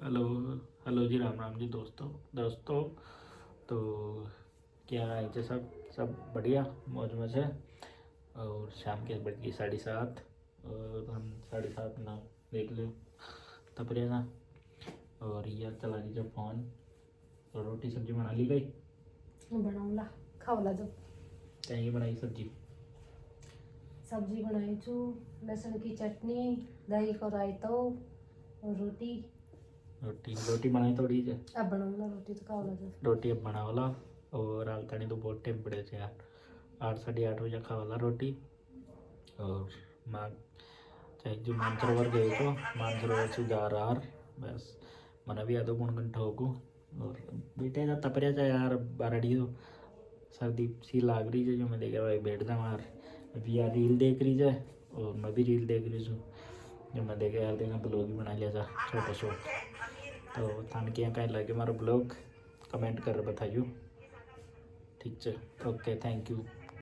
Hello hello जी, राम राम जी दोस्तों दोस्तों। तो क्या है जी, सब बढ़िया, मौज मज है। और शाम के बज गई 7:30 और हम 7:30 ना देख लो तब रहेगा। और यह चला लीजिए फ़ोन। तो रोटी सब्जी बना ली गई? बनाऊला खावला जो कहीं बनाई सब्जी? सब्जी बनाई छू, लहसुन की चटनी, दही को रायतो और रोटी। रोटी रोटी बनाई थोड़ी है। अब बनाऊला रोटी तो खावला जो। रोटी अब बना वाला। और हाल तनी तो बहुत टाइम पड़े थे यार, 8 साढ़े 8 बजे खा वाला रोटी। और माँ चाहे जो मानसरोवर गए तो मानसरोवर से जा रहा बस मैंने भी आधो पौन घंटा होगो। और बेटे जा तपरिया चाहे यार बारड़ी तो सर्दी सी लाग रही है जो मैं देखे भाई बैठ जा मार। अभी यार रील देख रही है और मैं भी रील देख रही हूँ जो मैं देखे यार देखा ब्लॉग भी बना लिया था छोटा छोटा। तो थान के यहाँ कहीं लगे हमारा ब्लॉग कमेंट कर बताइयो। ठीक है, ओके, थैंक यू।